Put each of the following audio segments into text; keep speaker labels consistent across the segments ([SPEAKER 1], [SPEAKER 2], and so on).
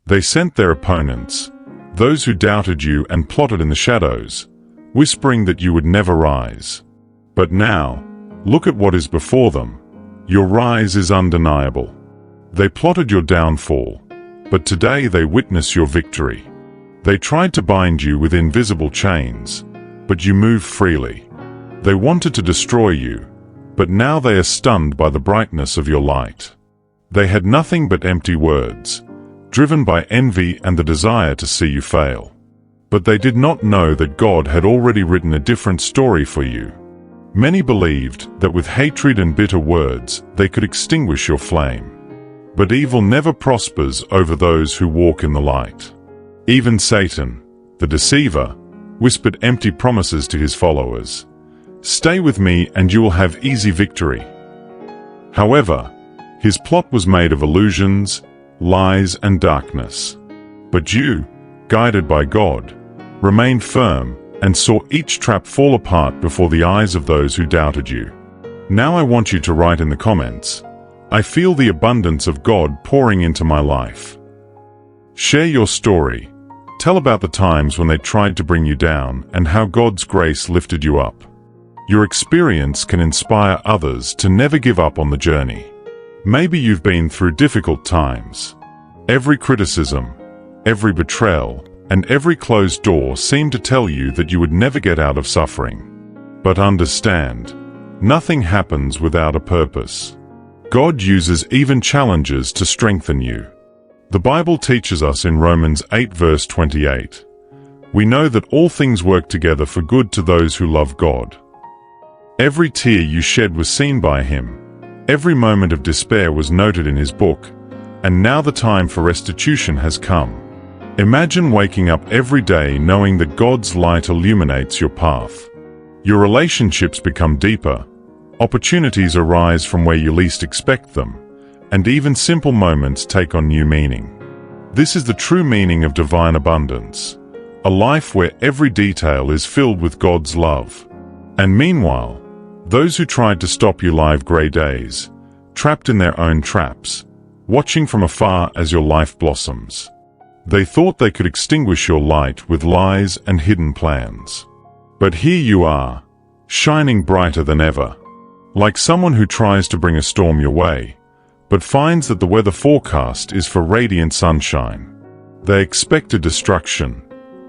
[SPEAKER 1] They sent their opponents, those who doubted you and plotted in the shadows, whispering that you would never rise. But now, look at what is before them. Your rise is undeniable. They plotted your downfall, but today they witness your victory. They tried to bind you with invisible chains, but you move freely. They wanted to destroy you, but now they are stunned by the brightness of your light. They had nothing but empty words, driven by envy and the desire to see you fail. But they did not know that God had already written a different story for you. Many believed that with hatred and bitter words they could extinguish your flame. But evil never prospers over those who walk in the light. Even Satan, the deceiver, whispered empty promises to his followers. Stay with me and you will have easy victory. However, his plot was made of illusions, lies, and darkness. But you, guided by God, remained firm and saw each trap fall apart before the eyes of those who doubted you. Now I want you to write in the comments, I feel the abundance of God pouring into my life. Share your story. Tell about the times when they tried to bring you down and how God's grace lifted you up. Your experience can inspire others to never give up on the journey. Maybe you've been through difficult times. Every criticism, every betrayal, and every closed door seemed to tell you that you would never get out of suffering. But understand, nothing happens without a purpose. God uses even challenges to strengthen you. The Bible teaches us in Romans 8 verse 28, we know that all things work together for good to those who love God. Every tear you shed was seen by Him. Every moment of despair was noted in His book, and now the time for restitution has come. Imagine waking up every day knowing that God's light illuminates your path. Your relationships become deeper, opportunities arise from where you least expect them, and even simple moments take on new meaning. This is the true meaning of divine abundance, a life where every detail is filled with God's love. And meanwhile, those who tried to stop you live gray days, trapped in their own traps, watching from afar as your life blossoms. They thought they could extinguish your light with lies and hidden plans. But here you are, shining brighter than ever. Like someone who tries to bring a storm your way, but finds that the weather forecast is for radiant sunshine. They expected destruction,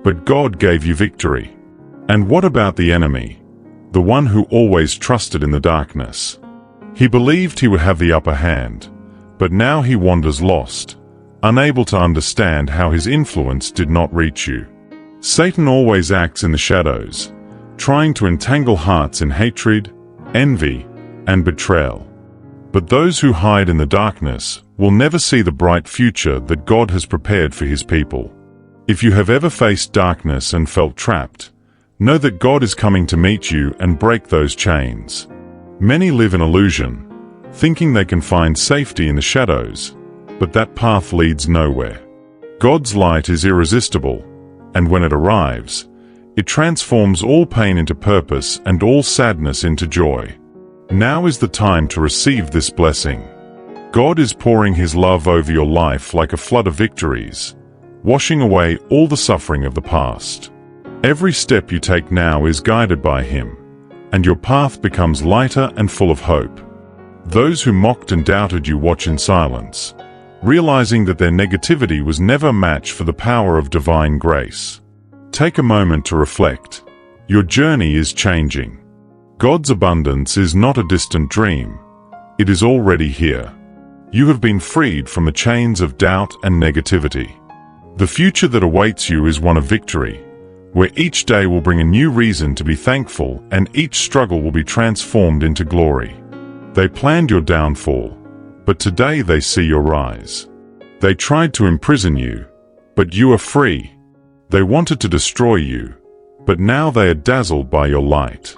[SPEAKER 1] but God gave you victory. And what about the enemy, the one who always trusted in the darkness? He believed he would have the upper hand, but now he wanders lost, unable to understand how his influence did not reach you. Satan always acts in the shadows, trying to entangle hearts in hatred, envy, and betrayal. But those who hide in the darkness will never see the bright future that God has prepared for His people. If you have ever faced darkness and felt trapped, know that God is coming to meet you and break those chains. Many live in illusion, thinking they can find safety in the shadows, but that path leads nowhere. God's light is irresistible, and when it arrives, it transforms all pain into purpose and all sadness into joy. Now is the time to receive this blessing. God is pouring His love over your life like a flood of victories, washing away all the suffering of the past. Every step you take now is guided by Him, and your path becomes lighter and full of hope. Those who mocked and doubted you watch in silence, realizing that their negativity was never a match for the power of divine grace. Take a moment to reflect. Your journey is changing. God's abundance is not a distant dream. It is already here. You have been freed from the chains of doubt and negativity. The future that awaits you is one of victory, where each day will bring a new reason to be thankful and each struggle will be transformed into glory. They planned your downfall, but today they see your rise. They tried to imprison you, but you are free. They wanted to destroy you, but now they are dazzled by your light.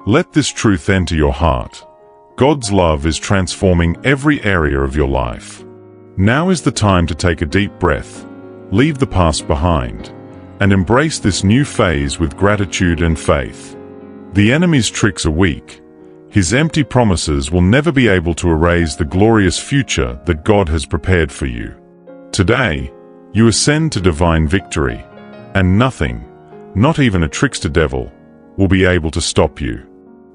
[SPEAKER 1] Let this truth enter your heart. God's love is transforming every area of your life. Now is the time to take a deep breath, leave the past behind, and embrace this new phase with gratitude and faith. The enemy's tricks are weak. His empty promises will never be able to erase the glorious future that God has prepared for you. Today, You ascend to divine victory, and nothing, not even a trickster devil, will be able to stop you.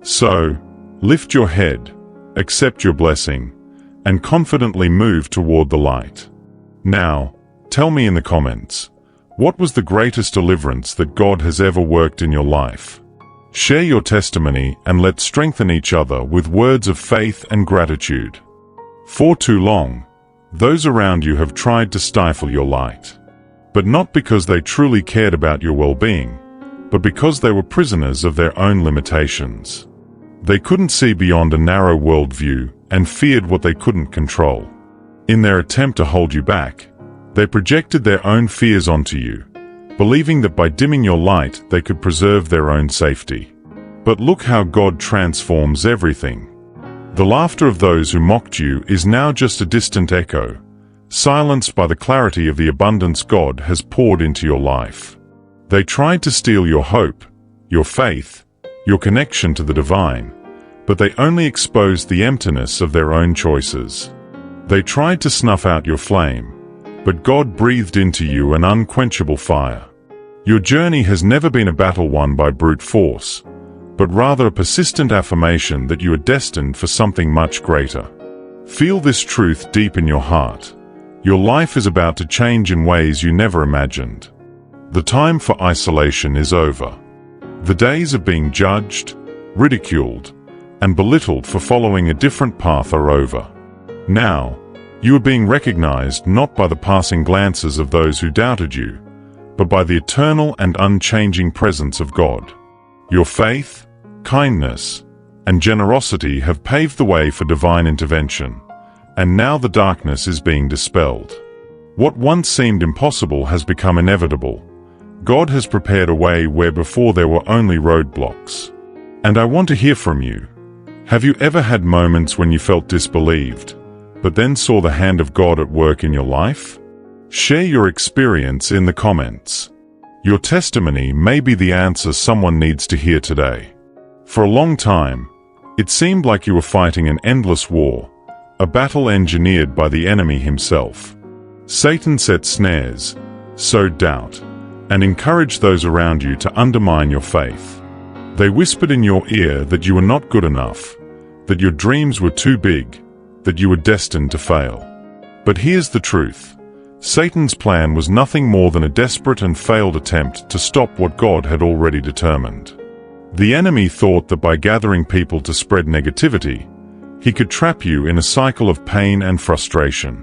[SPEAKER 1] So, lift your head, accept your blessing, and confidently move toward the light. Now, tell me in the comments, what was the greatest deliverance that God has ever worked in your life? Share your testimony and let's strengthen each other with words of faith and gratitude. For too long, those around you have tried to stifle your light. But not because they truly cared about your well-being, but because they were prisoners of their own limitations. They couldn't see beyond a narrow worldview and feared what they couldn't control. In their attempt to hold you back, they projected their own fears onto you, believing that by dimming your light they could preserve their own safety. But look how God transforms everything. The laughter of those who mocked you is now just a distant echo, silenced by the clarity of the abundance God has poured into your life. They tried to steal your hope, your faith, your connection to the divine, but they only exposed the emptiness of their own choices. They tried to snuff out your flame, but God breathed into you an unquenchable fire. Your journey has never been a battle won by brute force, but rather a persistent affirmation that you are destined for something much greater. Feel this truth deep in your heart. Your life is about to change in ways you never imagined. The time for isolation is over. The days of being judged, ridiculed, and belittled for following a different path are over. Now, you are being recognized not by the passing glances of those who doubted you, but by the eternal and unchanging presence of God. Your faith, kindness, and generosity have paved the way for divine intervention, and now the darkness is being dispelled. What once seemed impossible has become inevitable. God has prepared a way where before there were only roadblocks. And I want to hear from you. Have you ever had moments when you felt disbelieved, but then saw the hand of God at work in your life? Share your experience in the comments. Your testimony may be the answer someone needs to hear today. For a long time, it seemed like you were fighting an endless war, a battle engineered by the enemy himself. Satan set snares, sowed doubt, and encouraged those around you to undermine your faith. They whispered in your ear that you were not good enough, that your dreams were too big, that you were destined to fail. But here's the truth. Satan's plan was nothing more than a desperate and failed attempt to stop what God had already determined. The enemy thought that by gathering people to spread negativity, he could trap you in a cycle of pain and frustration.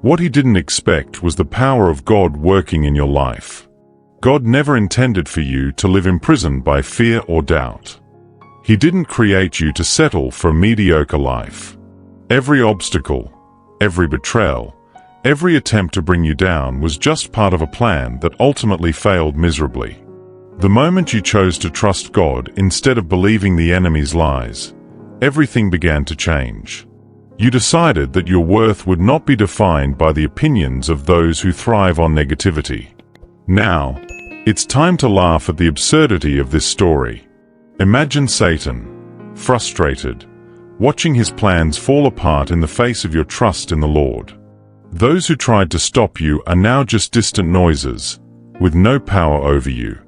[SPEAKER 1] What he didn't expect was the power of God working in your life. God never intended for you to live imprisoned by fear or doubt. He didn't create you to settle for a mediocre life. Every obstacle, every betrayal, every attempt to bring you down was just part of a plan that ultimately failed miserably. The moment you chose to trust God instead of believing the enemy's lies, everything began to change. You decided that your worth would not be defined by the opinions of those who thrive on negativity. Now, it's time to laugh at the absurdity of this story. Imagine Satan, frustrated, watching his plans fall apart in the face of your trust in the Lord. Those who tried to stop you are now just distant noises, with no power over you.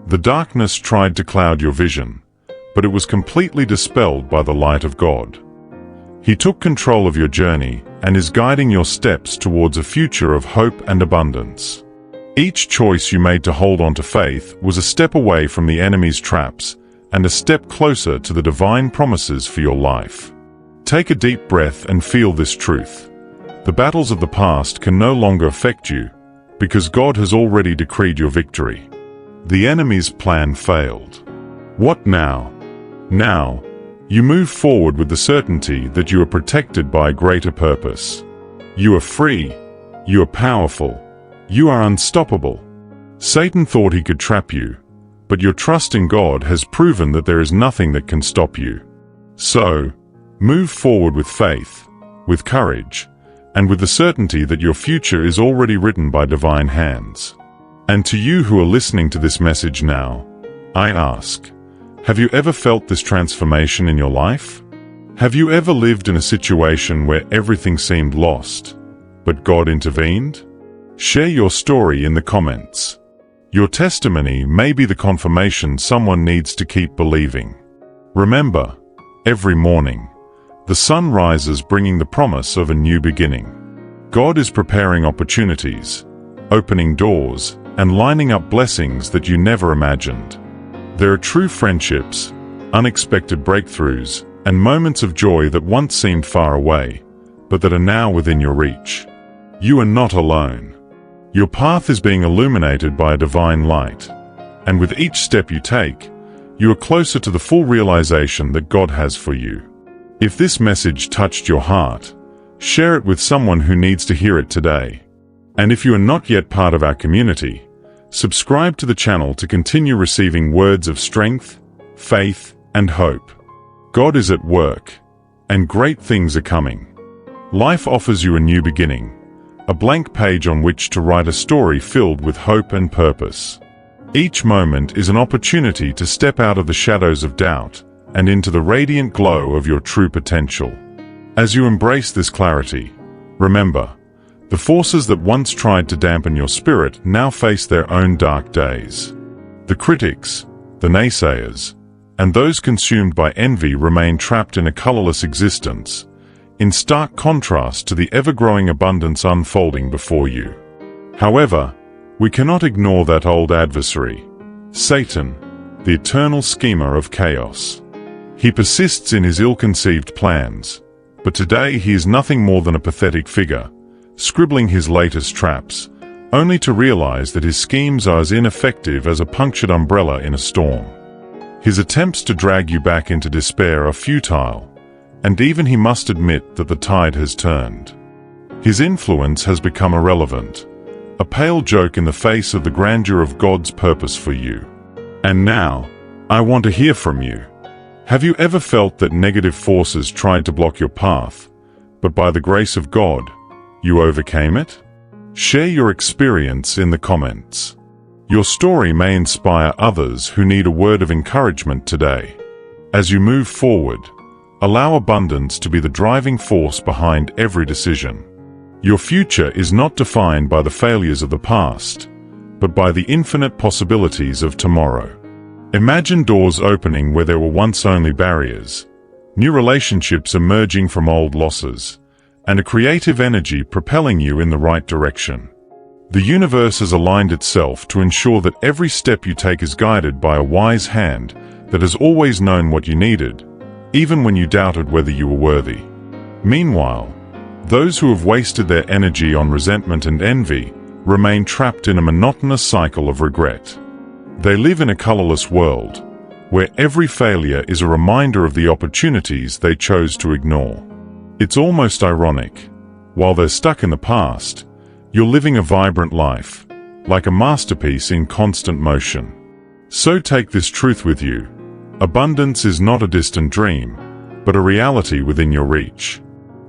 [SPEAKER 1] The darkness tried to cloud your vision, but it was completely dispelled by the light of God. He took control of your journey and is guiding your steps towards a future of hope and abundance. Each choice you made to hold on to faith was a step away from the enemy's traps and a step closer to the divine promises for your life. Take a deep breath and feel this truth. The battles of the past can no longer affect you, because God has already decreed your victory. The enemy's plan failed. What now? Now, you move forward with the certainty that you are protected by a greater purpose. You are free. You are powerful. You are unstoppable. Satan thought he could trap you, but your trust in God has proven that there is nothing that can stop you. So, move forward with faith, with courage, and with the certainty that your future is already written by divine hands. And to you who are listening to this message now, I ask, have you ever felt this transformation in your life? Have you ever lived in a situation where everything seemed lost, but God intervened? Share your story in the comments. Your testimony may be the confirmation someone needs to keep believing. Remember, every morning, the sun rises bringing the promise of a new beginning. God is preparing opportunities, opening doors, and lining up blessings that you never imagined. There are true friendships, unexpected breakthroughs, and moments of joy that once seemed far away, but that are now within your reach. You are not alone. Your path is being illuminated by a divine light, and with each step you take, you are closer to the full realization that God has for you. If this message touched your heart, share it with someone who needs to hear it today. And if you are not yet part of our community, subscribe to the channel to continue receiving words of strength, faith, and hope. God is at work, and great things are coming. Life offers you a new beginning, a blank page on which to write a story filled with hope and purpose. Each moment is an opportunity to step out of the shadows of doubt and into the radiant glow of your true potential. As you embrace this clarity, remember, the forces that once tried to dampen your spirit now face their own dark days. The critics, the naysayers, and those consumed by envy remain trapped in a colorless existence, in stark contrast to the ever-growing abundance unfolding before you. However, we cannot ignore that old adversary, Satan, the eternal schemer of chaos. He persists in his ill-conceived plans, but today he is nothing more than a pathetic figure, scribbling his latest traps, only to realize that his schemes are as ineffective as a punctured umbrella in a storm. His attempts to drag you back into despair are futile, and even he must admit that the tide has turned. His influence has become irrelevant, a pale joke in the face of the grandeur of God's purpose for you. And now, I want to hear from you. Have you ever felt that negative forces tried to block your path, but by the grace of God, you overcame it? Share your experience in the comments. Your story may inspire others who need a word of encouragement today. As you move forward, allow abundance to be the driving force behind every decision. Your future is not defined by the failures of the past, but by the infinite possibilities of tomorrow. Imagine doors opening where there were once only barriers, new relationships emerging from old losses, and a creative energy propelling you in the right direction. The universe has aligned itself to ensure that every step you take is guided by a wise hand that has always known what you needed, even when you doubted whether you were worthy. Meanwhile, those who have wasted their energy on resentment and envy remain trapped in a monotonous cycle of regret. They live in a colorless world, where every failure is a reminder of the opportunities they chose to ignore. It's almost ironic. While they're stuck in the past, you're living a vibrant life, like a masterpiece in constant motion. So take this truth with you. Abundance is not a distant dream, but a reality within your reach.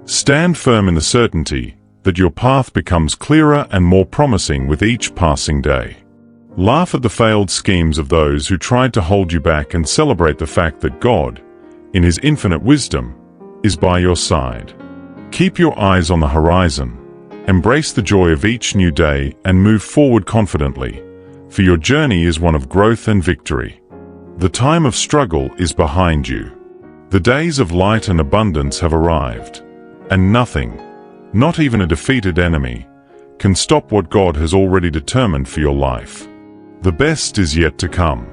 [SPEAKER 1] Stand firm in the certainty that your path becomes clearer and more promising with each passing day. Laugh at the failed schemes of those who tried to hold you back and celebrate the fact that God, in His infinite wisdom, is by your side. Keep your eyes on the horizon, embrace the joy of each new day, and move forward confidently, for your journey is one of growth and victory. The time of struggle is behind you. The days of light and abundance have arrived, and nothing, not even a defeated enemy, can stop what God has already determined for your life. The best is yet to come.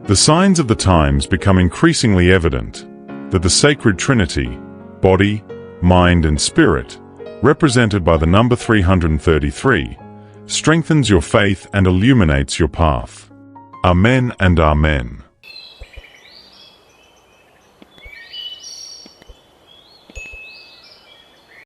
[SPEAKER 1] The signs of the times become increasingly evident that the sacred Trinity, body, mind, and spirit, represented by the number 333, strengthens your faith and illuminates your path. Amen and Amen.